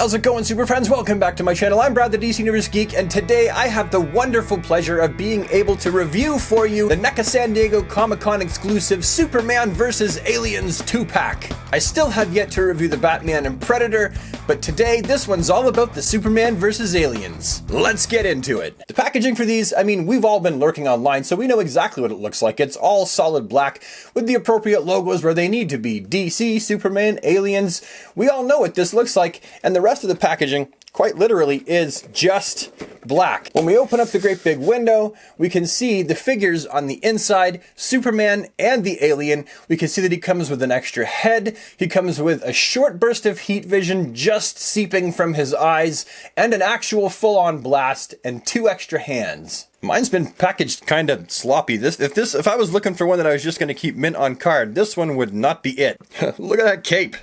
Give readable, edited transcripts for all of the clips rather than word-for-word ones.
How's it going, super friends? Welcome back to my channel. I'm Brad, the DC Universe Geek, and today I have the wonderful pleasure of being able to review for you the NECA San Diego Comic-Con exclusive Superman vs. Aliens 2-pack. I still have yet to review the Batman and Predator, but today this one's all about the Superman vs. Aliens. Let's get into it. The packaging for these, I mean, we've all been lurking online, so we know exactly what it looks like. It's all solid black with the appropriate logos where they need to be. DC, Superman, Aliens. We all know what this looks like, and the rest of the packaging quite literally is just black. When we open up the great big window, we can see the figures on the inside, Superman and the alien. We can see that he comes with an extra head. He comes with a short burst of heat vision just seeping from his eyes, and an actual full-on blast, and 2 extra hands. Mine's been packaged kind of sloppy. If I was looking for one that I was just going to keep mint on card, this one would not be it. Look at that cape.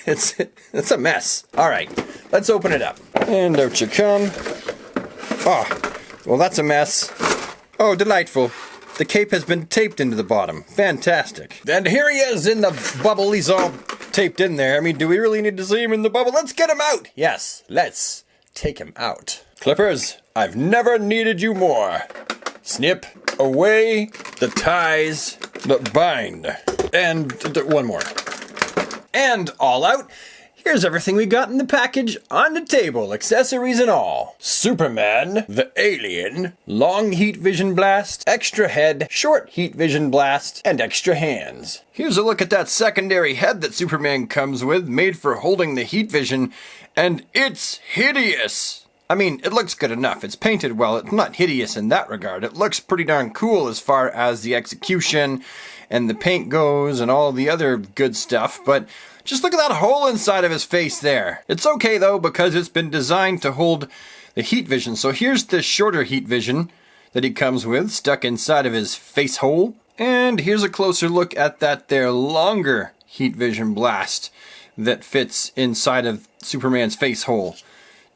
It's a mess. All right, let's open it up. And out you come. Oh, well, that's a mess. Oh, delightful. The cape has been taped into the bottom. Fantastic. And here he is in the bubble. He's all taped in there. I mean, do we really need to see him in the bubble? Let's get him out. Yes, let's take him out. Clippers, I've never needed you more. Snip away the ties that bind. And one more. And all out. Here's everything we got in the package on the table, accessories and all. Superman, the alien, long heat vision blast, extra head, short heat vision blast, and extra hands. Here's a look at that secondary head that Superman comes with, made for holding the heat vision, and it's hideous. I mean, it looks good enough. It's painted well. It's not hideous in that regard. It looks pretty darn cool as far as the execution and the paint goes and all the other good stuff, but just look at that hole inside of his face there. It's okay though, because it's been designed to hold the heat vision. So here's the shorter heat vision that he comes with, stuck inside of his face hole. And here's a closer look at that there longer heat vision blast that fits inside of Superman's face hole.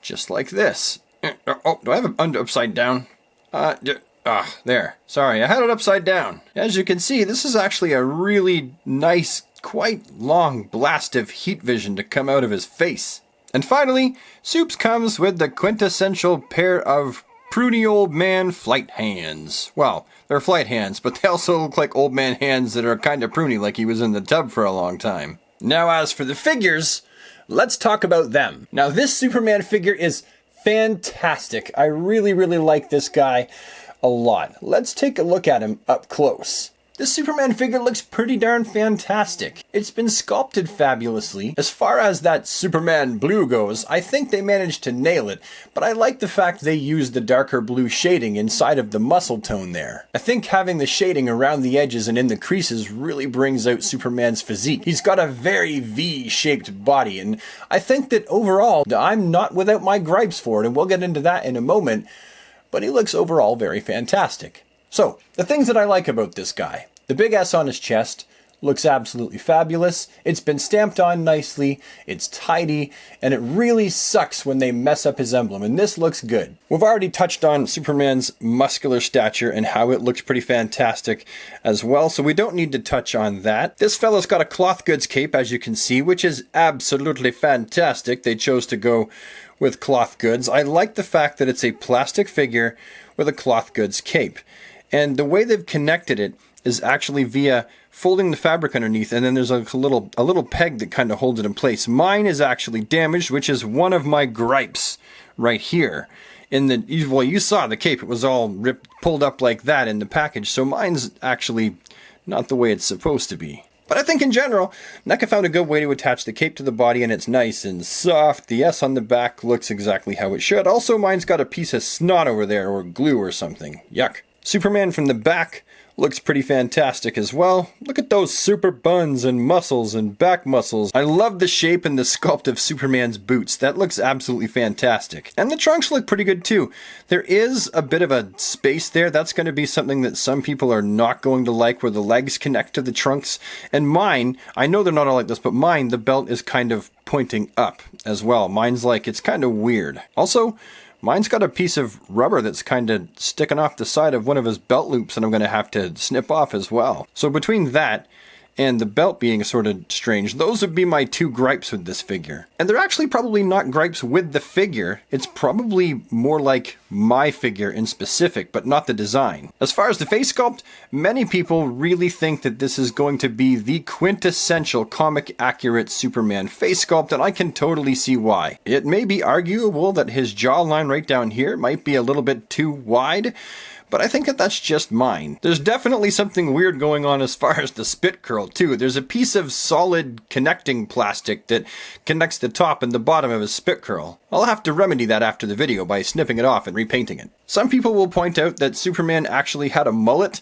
Just like this. Oh, do I have it upside down? There. Sorry, I had it upside down. As you can see, this is actually a really nice, quite long blast of heat vision to come out of his face. And finally, Supes comes with the quintessential pair of pruny old man flight hands. Well, they're flight hands, but they also look like old man hands that are kind of pruny, like he was in the tub for a long time. Now as for the figures, let's talk about them. Now this Superman figure is fantastic. I really like this guy a lot. Let's take a look at him up close. This Superman figure looks pretty darn fantastic. It's been sculpted fabulously. As far as that Superman blue goes, I think they managed to nail it, but I like the fact they used the darker blue shading inside of the muscle tone there. I think having the shading around the edges and in the creases really brings out Superman's physique. He's got a very V-shaped body, and I think that overall, I'm not without my gripes for it, and we'll get into that in a moment, but he looks overall very fantastic. So, the things that I like about this guy. The big S on his chest looks absolutely fabulous. It's been stamped on nicely, it's tidy, and it really sucks when they mess up his emblem, and this looks good. We've already touched on Superman's muscular stature and how it looks pretty fantastic as well, so we don't need to touch on that. This fella's got a cloth goods cape, as you can see, which is absolutely fantastic. They chose to go with cloth goods. I like the fact that it's a plastic figure with a cloth goods cape. And the way they've connected it is actually via folding the fabric underneath, and then there's a little peg that kind of holds it in place. Mine is actually damaged, which is one of my gripes right here. Well, you saw the cape, it was all pulled up like that in the package, so mine's actually not the way it's supposed to be. But I think in general, NECA found a good way to attach the cape to the body, and it's nice and soft. The S on the back looks exactly how it should. Also, mine's got a piece of snot over there, or glue or something. Yuck. Superman from the back looks pretty fantastic as well. Look at those super buns and muscles and back muscles. I love the shape and the sculpt of Superman's boots. That looks absolutely fantastic. And the trunks look pretty good too. There is a bit of a space there. That's going to be something that some people are not going to like, where the legs connect to the trunks. And mine, I know they're not all like this, but mine, the belt is kind of pointing up as well. Mine's like, it's kind of weird. Also, mine's got a piece of rubber that's kind of sticking off the side of one of his belt loops, and I'm going to have to snip off as well. So between that and the belt being sort of strange. Those would be my two gripes with this figure. And they're actually probably not gripes with the figure. It's probably more like my figure in specific, but not the design. As far as the face sculpt, many people really think that this is going to be the quintessential comic accurate Superman face sculpt, and I can totally see why. It may be arguable that his jawline right down here might be a little bit too wide, but I think that that's just mine. There's definitely something weird going on as far as the spit curl too. There's a piece of solid connecting plastic that connects the top and the bottom of his spit curl. I'll have to remedy that after the video by snipping it off and repainting it. Some people will point out that Superman actually had a mullet.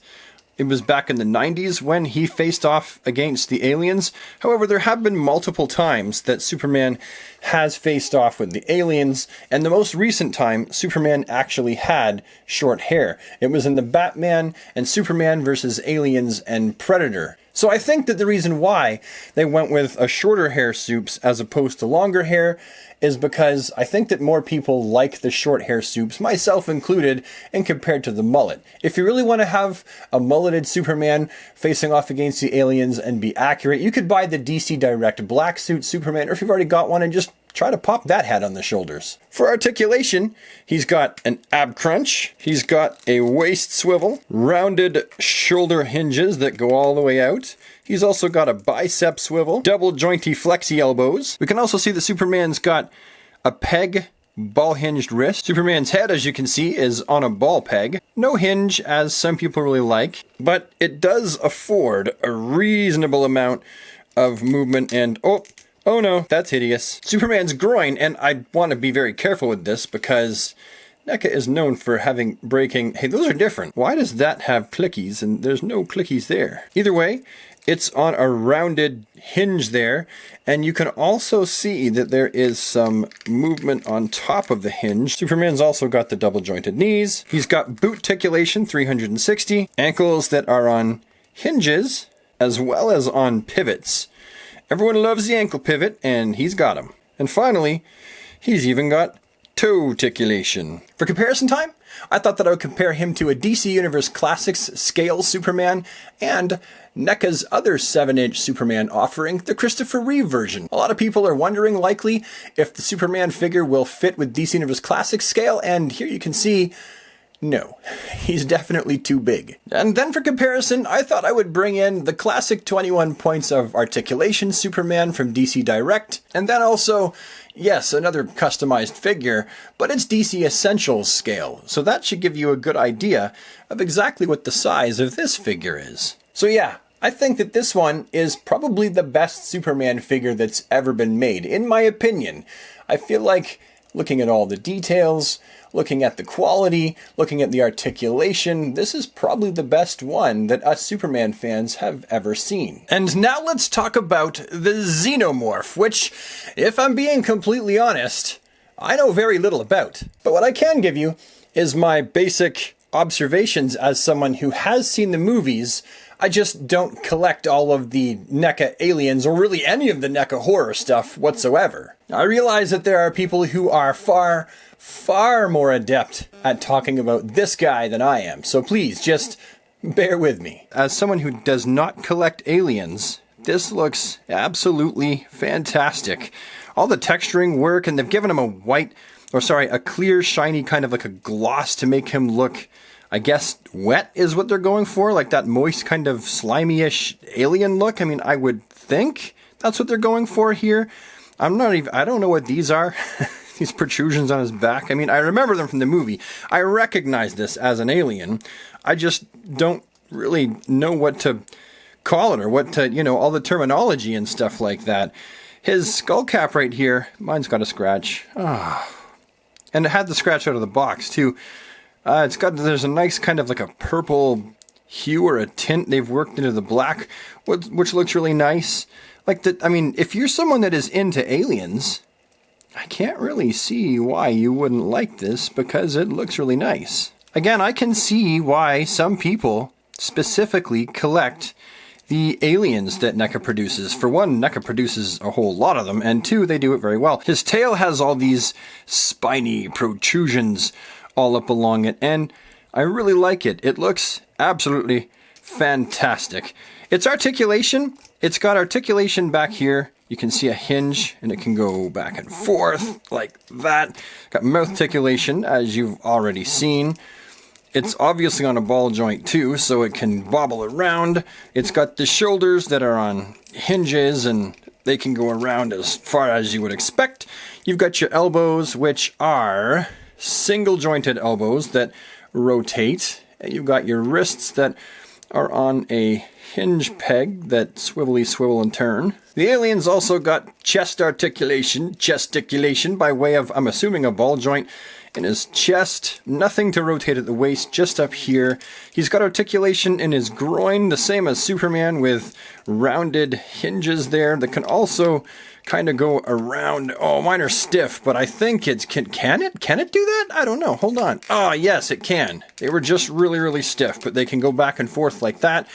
It was back in the 90s when he faced off against the aliens. However, there have been multiple times that Superman has faced off with the aliens, and the most recent time, Superman actually had short hair. It was in the Batman and Superman versus Aliens and Predator. So I think that the reason why they went with a shorter hair Supes as opposed to longer hair is because I think that more people like the short hair Supes, myself included, and compared to the mullet. If you really want to have a mulleted Superman facing off against the aliens and be accurate, you could buy the DC Direct black suit Superman, or if you've already got one, and just try to pop that hat on the shoulders. For articulation, he's got an ab crunch, he's got a waist swivel, rounded shoulder hinges that go all the way out. He's also got a bicep swivel, double jointy flexi elbows. We can also see that Superman's got a peg, ball hinged wrist. Superman's head, as you can see, is on a ball peg. No hinge, as some people really like, but it does afford a reasonable amount of movement and oh no, that's hideous. Superman's groin, and I want to be very careful with this because NECA is known for breaking... Hey, those are different. Why does that have clickies and there's no clickies there? Either way, it's on a rounded hinge there, and you can also see that there is some movement on top of the hinge. Superman's also got the double jointed knees. He's got boot articulation 360, ankles that are on hinges as well as on pivots. Everyone loves the ankle pivot, and he's got them. And finally, he's even got toe articulation. For comparison time, I thought that I would compare him to a DC Universe Classics scale Superman and NECA's other 7-inch Superman offering, the Christopher Reeve version. A lot of people are wondering, likely, if the Superman figure will fit with DC Universe Classics scale, and here you can see, no, he's definitely too big. And then for comparison, I thought I would bring in the classic 21 points of articulation Superman from DC Direct, and then also, yes, another customized figure, but it's DC Essentials scale, so that should give you a good idea of exactly what the size of this figure is. So yeah, I think that this one is probably the best Superman figure that's ever been made, in my opinion. I feel like, looking at all the details, looking at the quality, looking at the articulation, this is probably the best one that us Superman fans have ever seen. And now let's talk about the Xenomorph, which, if I'm being completely honest, I know very little about. But what I can give you is my basic observations as someone who has seen the movies. I just don't collect all of the NECA aliens, or really any of the NECA horror stuff whatsoever. I realize that there are people who are far more adept at talking about this guy than I am, so please, just bear with me. As someone who does not collect aliens, this looks absolutely fantastic. All the texturing work, and they've given him a clear, shiny, kind of like a gloss to make him look, I guess, wet is what they're going for, like that moist kind of slimy-ish alien look. I mean, I would think that's what they're going for here. I don't know what these are. These protrusions on his back. I mean, I remember them from the movie. I recognize this as an alien. I just don't really know what to call it, or what to, all the terminology and stuff like that. His skull cap right here, mine's got a scratch. And it had the scratch out of the box too. There's a nice kind of like a purple hue or a tint they've worked into the black, which looks really nice. If you're someone that is into aliens, I can't really see why you wouldn't like this, because it looks really nice. Again, I can see why some people specifically collect the aliens that NECA produces. For one, NECA produces a whole lot of them, and two, they do it very well. His tail has all these spiny protrusions all up along it, and I really like it. It looks absolutely fantastic. Its articulation, It's got articulation back here. You can see a hinge, and it can go back and forth like that. Got mouth articulation, as you've already seen. It's obviously on a ball joint too, so it can bobble around. It's got the shoulders that are on hinges, and they can go around as far as you would expect. You've got your elbows, which are single jointed elbows that rotate. And you've got your wrists that are on a hinge peg that swivelly swivel and turn. The alien's also got chesticulation by way of, I'm assuming, a ball joint in his chest. Nothing to rotate at the waist, just up here. He's got articulation in his groin, the same as Superman, with rounded hinges there that can also kind of go around. Oh, mine are stiff, but I think it's, can it do that? I don't know. Hold on. Oh, yes, it can. They were just really, really stiff, but they can go back and forth like that.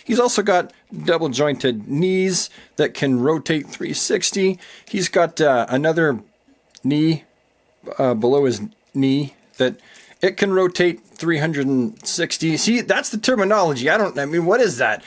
He's also got double jointed knees that can rotate 360. He's got another knee below his knee that it can rotate 360. See, that's the terminology. I mean, what is that?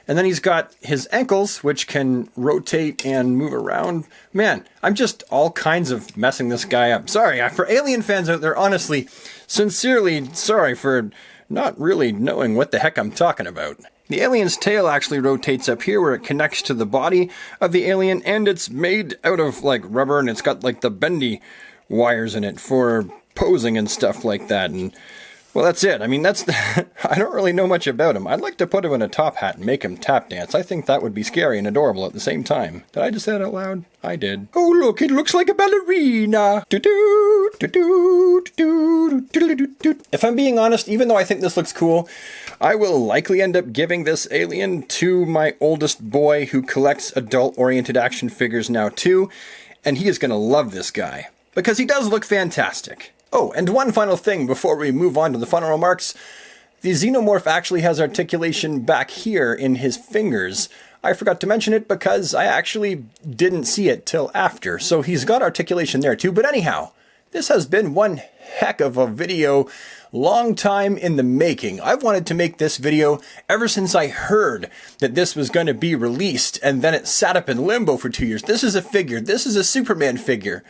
And then he's got his ankles, which can rotate and move around. Man, I'm just all kinds of messing this guy up. Sorry, for Alien fans out there, honestly, sincerely sorry for not really knowing what the heck I'm talking about. The alien's tail actually rotates up here where it connects to the body of the alien, and it's made out of like rubber, and it's got like the bendy wires in it for posing and stuff like that. And well, that's it. I mean, I don't really know much about him. I'd like to put him in a top hat and make him tap dance. I think that would be scary and adorable at the same time. Did I just say that out loud? I did. Oh, look, it looks like a ballerina. If I'm being honest, even though I think this looks cool, I will likely end up giving this alien to my oldest boy, who collects adult-oriented action figures now too, and he is going to love this guy, because he does look fantastic. Oh, and one final thing before we move on to the final remarks. The Xenomorph actually has articulation back here in his fingers. I forgot to mention it because I actually didn't see it till after, so he's got articulation there too. But anyhow, this has been one heck of a video, long time in the making. I've wanted to make this video ever since I heard that this was going to be released, and then it sat up in limbo for 2 years. This is a figure, this is a Superman figure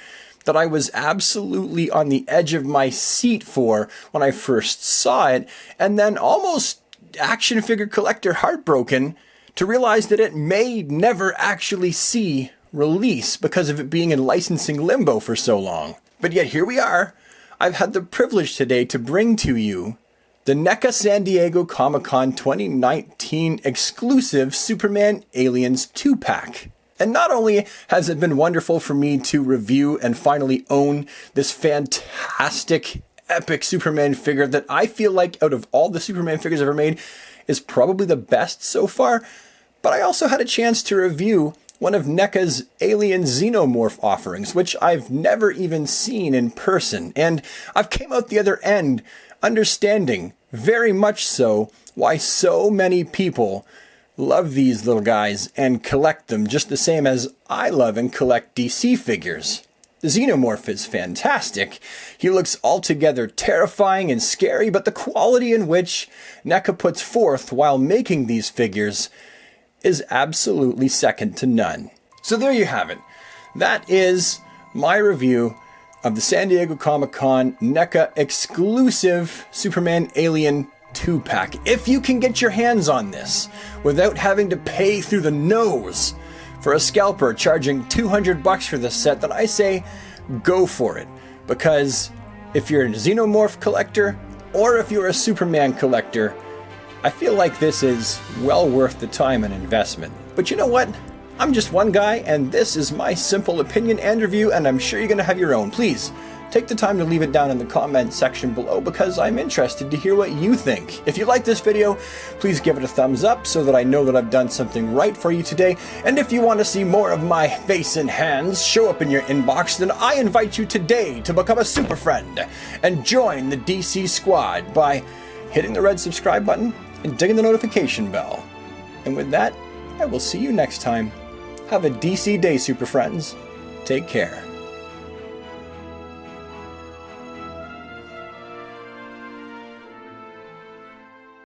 that I was absolutely on the edge of my seat for when I first saw it, and then almost action figure collector heartbroken to realize that it may never actually see release because of it being in licensing limbo for so long. But yet here we are. I've had the privilege today to bring to you the NECA San Diego Comic-Con 2019 exclusive Superman Aliens 2-pack. And not only has it been wonderful for me to review and finally own this fantastic, epic Superman figure that I feel like out of all the Superman figures ever made is probably the best so far, but I also had a chance to review one of NECA's Alien Xenomorph offerings, which I've never even seen in person. And I've came out the other end understanding very much so why so many people love these little guys and collect them just the same as I love and collect DC figures. The Xenomorph is fantastic. He looks altogether terrifying and scary, but the quality in which NECA puts forth while making these figures is absolutely second to none. So there you have it. That is my review of the San Diego Comic-Con NECA exclusive Superman Alien 2-pack. If you can get your hands on this without having to pay through the nose for a scalper charging $200 for this set, then I say go for it. Because if you're a Xenomorph collector or if you're a Superman collector, I feel like this is well worth the time and investment. But you know what? I'm just one guy, and this is my simple opinion and review, and I'm sure you're going to have your own. Please take the time to leave it down in the comment section below, because I'm interested to hear what you think. If you like this video, please give it a thumbs up so that I know that I've done something right for you today. And if you want to see more of my face and hands show up in your inbox, then I invite you today to become a super friend and join the DC squad by hitting the red subscribe button and dinging the notification bell. And with that, I will see you next time. Have a DC day, super friends. Take care.